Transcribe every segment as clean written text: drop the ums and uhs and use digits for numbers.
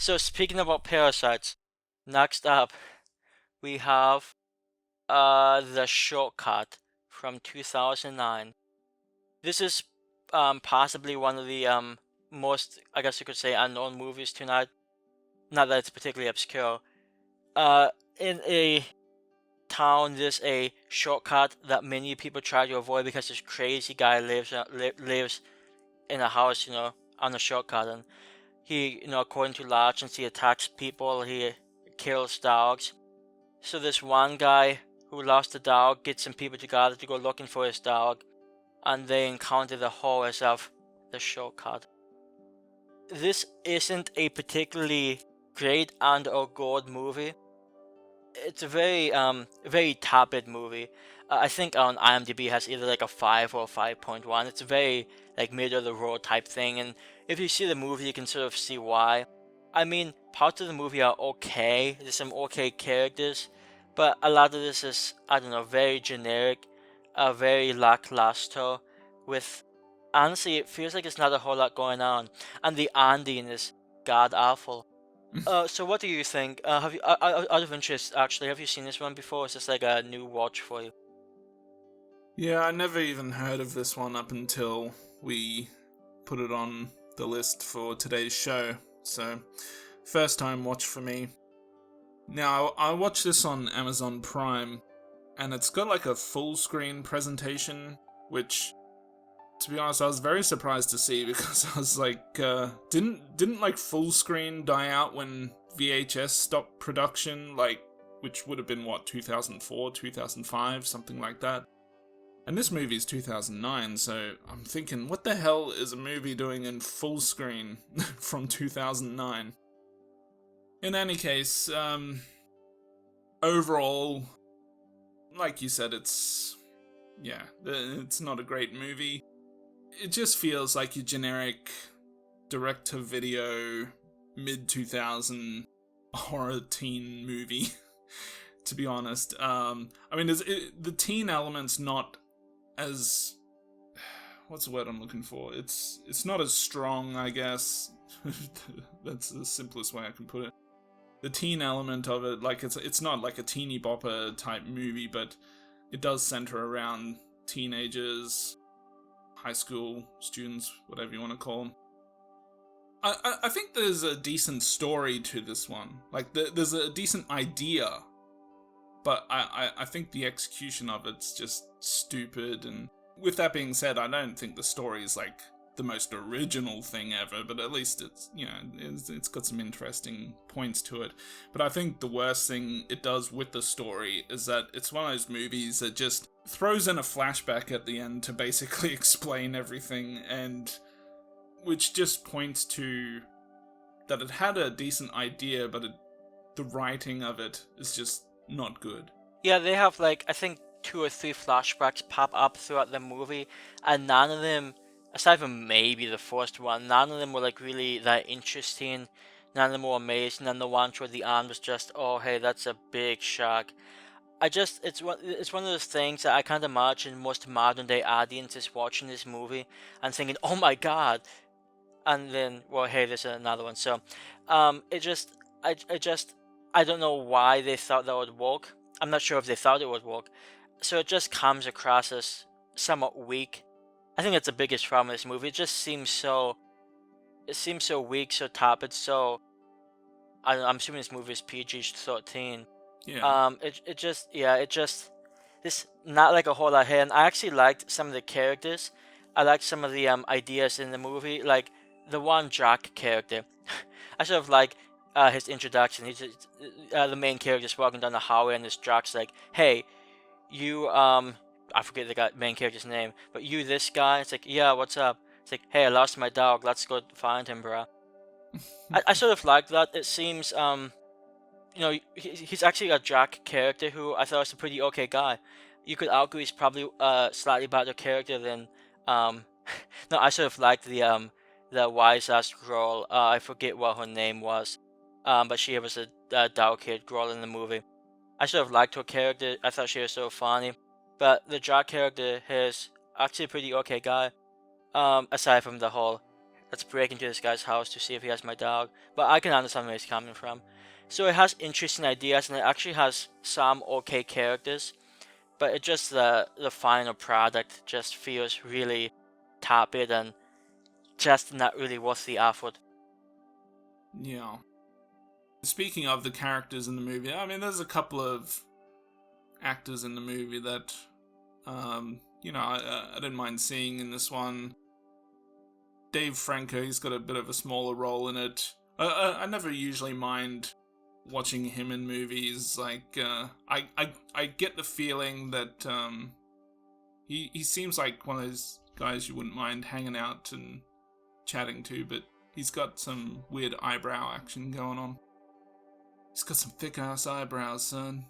So speaking about parasites, next up we have the Shortcut from 2009. This is possibly one of the most, I guess you could say, unknown movies tonight. Not that it's particularly obscure. Uh, in a town, there's a shortcut that many people try to avoid because this crazy guy lives in a house, on a shortcut, and he, according to legends, he attacks people, he kills dogs. So this one guy who lost a dog gets some people together to go looking for his dog, and they encounter the horrors of the shortcut. This isn't a particularly great and or good movie. It's a very tepid movie. I think on IMDb has either like a 5 or 5.1. It's a very like middle of the road type thing, and if you see the movie you can sort of see why. I mean, parts of the movie are okay, there's some okay characters, but a lot of this is, I don't know, very generic, very lackluster, with, honestly, it feels like there's not a whole lot going on, and the ending is god awful. So what do you think? Have you, out of interest, actually, have you seen this one before? Is this like a new watch for you? Yeah, I never even heard of this one up until we put it on the list for today's show. So, first time watch for me. Now, I watched this on Amazon Prime, and it's got like a full screen presentation, which, to be honest, I was very surprised to see because I was like, didn't like full screen die out when VHS stopped production, like, which would have been what, 2004, 2005, something like that. And this movie is 2009, so I'm thinking, what the hell is a movie doing in full screen from 2009? In any case, overall, like you said, it's not a great movie. It just feels like your generic direct-to-video mid-2000 horror teen movie, to be honest. I mean, the teen element's not as... what's the word I'm looking for? It's not as strong, I guess. That's the simplest way I can put it. The teen element of it, like, it's not like a teeny bopper type movie, but it does center around teenagers, high school students, whatever you want to call them. I think there's a decent story to this one. Like, there's a decent idea, but I think the execution of it's just stupid. And with that being said, I don't think the story is like the most original thing ever, but at least it's, it's got some interesting points to it. But I think the worst thing it does with the story is that it's one of those movies that just throws in a flashback at the end to basically explain everything, and which just points to that it had a decent idea, but the writing of it is just not good. Yeah, they have like, I think, two or three flashbacks pop up throughout the movie, and none of them, aside from maybe the first one, none of them were like really that interesting. None of them were amazing, and the ones where the end was just, oh hey, that's a big shock. It's one of those things that I can't imagine most modern day audiences watching this movie and thinking, oh my god, and then, well, hey, there's another one. So, it just, I just, I don't know why they thought that would work. I'm not sure if they thought it would work. So it just comes across as somewhat weak. I think that's the biggest problem with this movie. It seems so weak, so tepid, so, I'm assuming this movie is PG-13. Yeah. This not like a whole lot here. And I actually liked some of the characters. I liked some of the ideas in the movie, like the one Jack character. I sort of like his introduction. He's the main character just walking down the hallway, and this Jack's like, "Hey, you I forget the main character's name, but you this guy." It's like, "Yeah, what's up?" It's like, "Hey, I lost my dog. Let's go find him, bro." I sort of like that. It seems he's actually a Jack character who I thought was a pretty okay guy. You could argue he's probably a slightly better character than no, I sort of liked the wise ass girl. I forget what her name was. But she was a dark-haired girl in the movie. I sort of liked her character. I thought she was so funny. But the Jack character is actually a pretty okay guy. Aside from the whole let's break into this guy's house to see if he has my dog. But I can understand where he's coming from. So it has interesting ideas, and it actually has some okay characters, but it just the final product just feels really tepid and just not really worth the effort. Yeah. Speaking of the characters in the movie, I mean, there's a couple of actors in the movie that, I didn't mind seeing in this one. Dave Franco, he's got a bit of a smaller role in it. I never usually mind watching him in movies. Like, I get the feeling that he seems like one of those guys you wouldn't mind hanging out and chatting to, but he's got some weird eyebrow action going on. He's got some thick ass eyebrows, son.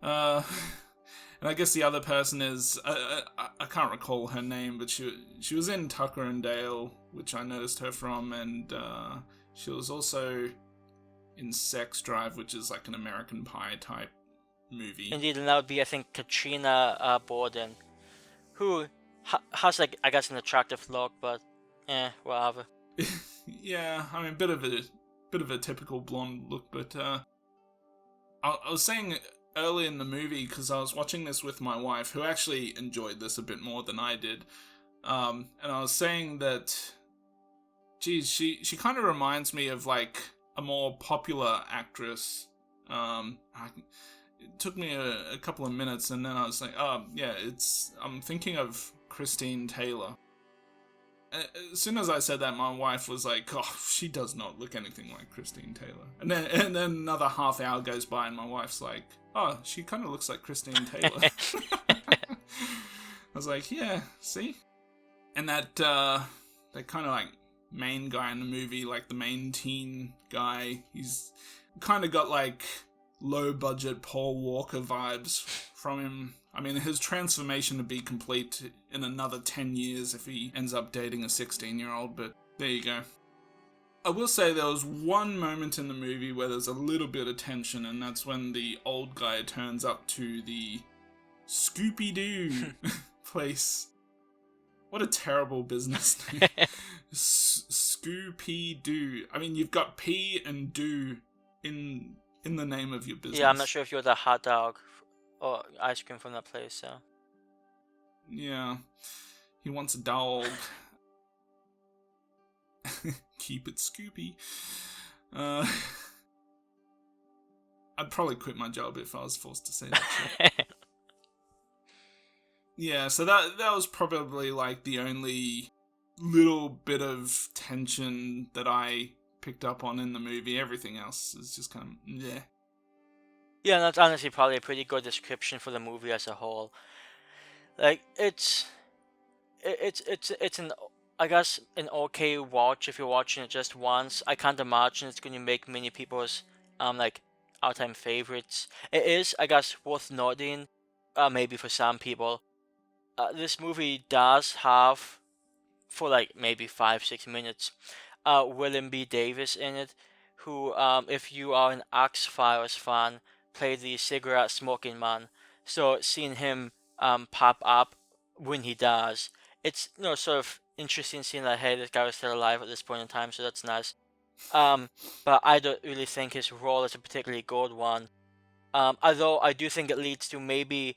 And I guess the other person is I can't recall her name, but she was in Tucker and Dale, which I noticed her from, and she was also in Sex Drive, which is like an American Pie type movie. Indeed, and that would be, I think, Katrina Borden, who has, like, I guess, an attractive look, but whatever. Yeah, I mean, bit of a typical blonde look, but I was saying early in the movie, because I was watching this with my wife, who actually enjoyed this a bit more than I did, and I was saying that, geez, she kind of reminds me of like a more popular actress. It took me a couple of minutes, and then I was like, oh yeah, I'm thinking of Christine Taylor. As soon as I said that, my wife was like, oh, she does not look anything like Christine Taylor. And then another half hour goes by, and my wife's like, oh, she kind of looks like Christine Taylor. I was like, yeah, see? And that kind of like main guy in the movie, like the main teen guy, he's kind of got like low budget Paul Walker vibes from him. I mean, his transformation would be complete in another 10 years if he ends up dating a 16-year-old, but there you go. I will say there was one moment in the movie where there's a little bit of tension, and that's when the old guy turns up to the Scooby-Doo place. What a terrible business name. Scooby-Doo. I mean, you've got P and Do in the name of your business. Yeah, I'm not sure if you're the hot dog or ice cream from that place, so. Yeah. He wants a dog. Keep it Scoopy. I'd probably quit my job if I was forced to say that shit. Yeah, so that was probably like the only little bit of tension that I picked up on in the movie. Everything else is just kind of, yeah. Yeah, that's honestly probably a pretty good description for the movie as a whole. Like, it's an, I guess, an okay watch if you're watching it just once. I can't imagine it's going to make many people's like all-time favorites. It is, I guess, worth noting, maybe for some people. This movie does have, for like maybe 5-6 minutes, William B. Davis in it, who, if you are an X-Files fan, played the cigarette smoking man. So seeing him pop up when he does, it's sort of interesting seeing that, hey, this guy was still alive at this point in time, so that's nice. But I don't really think his role is a particularly good one. Although I do think it leads to maybe,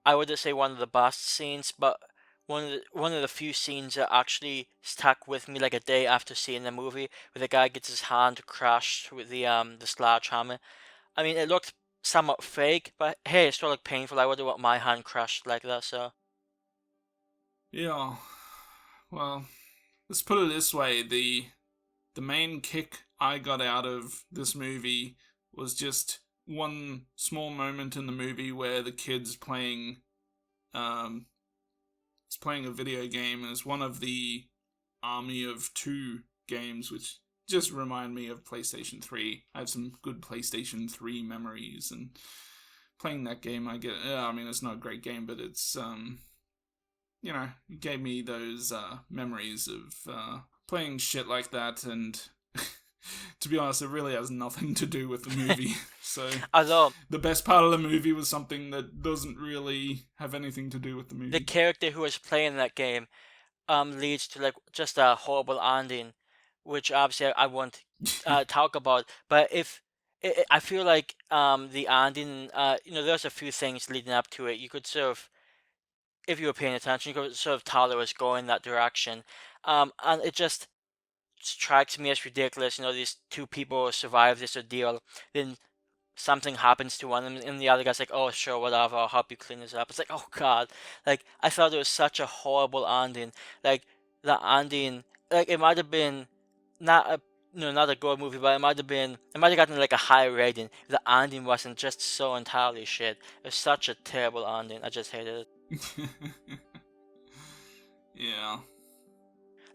I wouldn't say one of the best scenes, but one of the few scenes that actually stuck with me like a day after seeing the movie, where the guy gets his hand crushed with the sledgehammer. I mean, it looked somewhat fake, but hey, it still looked painful. I wouldn't want my hand crushed like that, so. Yeah. Well, let's put it this way. The main kick I got out of this movie was just one small moment in the movie where the kid's playing a video game as one of the Army of Two games, which just remind me of PlayStation 3. I have some good PlayStation 3 memories, and playing that game, I mean, it's not a great game, but it's, it gave me those memories of playing shit like that, and to be honest, it really has nothing to do with the movie. So, although the best part of the movie was something that doesn't really have anything to do with the movie. The character who was playing that game, leads to like just a horrible ending, which obviously I won't talk about. But if I feel like the ending, there's a few things leading up to it. You could sort of, if you were paying attention, you could sort of tell it was going that direction. And it just strikes me as ridiculous. These two people survive this ordeal, then something happens to one, and the other guy's like, "Oh, sure, whatever. I'll help you clean this up." It's like, oh god, like I thought it was such a horrible ending. Like the ending, like it might have been not a not a good movie, but it might have gotten like a high rating if the ending wasn't just so entirely shit. It was such a terrible ending. I just hated it. Yeah.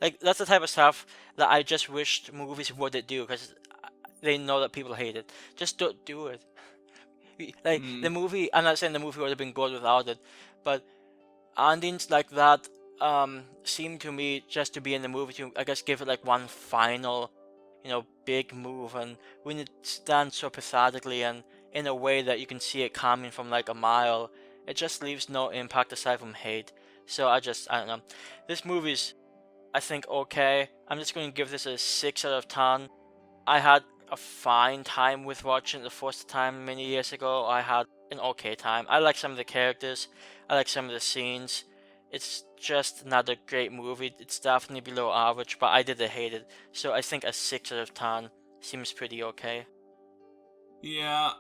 Like that's the type of stuff that I just wished movies wouldn't do because they know that people hate it. Just don't do it. Like the movie, I'm not saying the movie would have been good without it, but endings like that seem to me just to be in the movie to, I guess, give it like one final, big move. And when it's done so pathetically and in a way that you can see it coming from like a mile, it just leaves no impact aside from hate. So I don't know. This movie's, I think, okay. I'm just going to give this a 6 out of 10. I had a fine time with watching it the first time many years ago. I had an okay time. I like some of the characters. I like some of the scenes. It's just not a great movie. It's definitely below average, but I didn't hate it. So I think a 6 out of 10 seems pretty okay. Yeah,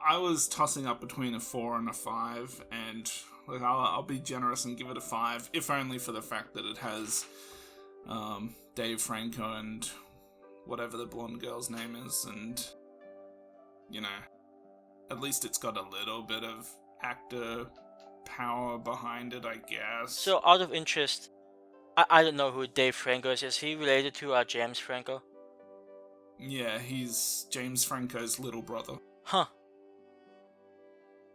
I was tossing up between a 4 and a 5, and like I'll be generous and give it a 5, if only for the fact that it has Dave Franco and whatever the blonde girl's name is, and at least it's got a little bit of actor power behind it, I guess. So out of interest, I don't know who Dave Franco is. Is he related to James Franco? Yeah, he's James Franco's little brother. Huh.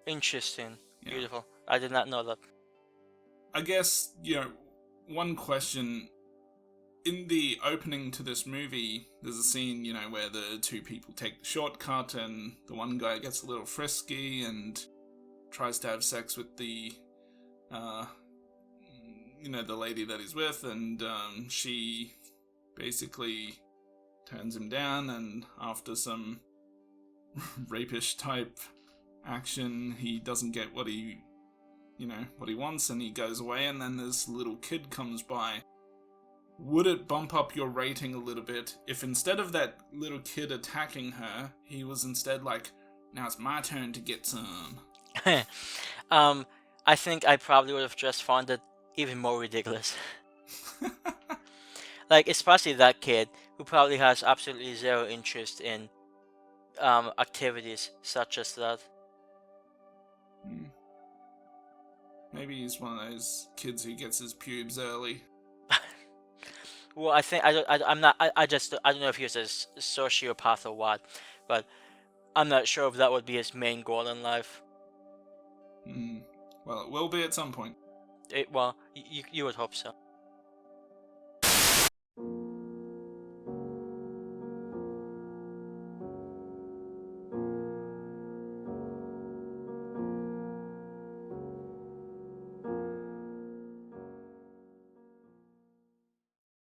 Interesting. Yeah. Beautiful. I did not know that. I guess, one question. In the opening to this movie, there's a scene, where the two people take the shortcut and the one guy gets a little frisky and tries to have sex with the lady that he's with, and she basically turns him down, and after some rapish type action, he doesn't get what he wants, and he goes away, and then this little kid comes by. Would it bump up your rating a little bit if instead of that little kid attacking her, he was instead like, now it's my turn to get some? I think I probably would have just found it even more ridiculous. Like, especially that kid who probably has absolutely zero interest in activities such as that. Maybe he's one of those kids who gets his pubes early. Well, I think I'm not. I don't know if he was a sociopath or what, but I'm not sure if that would be his main goal in life. Well, it will be at some point. Well, you would hope so.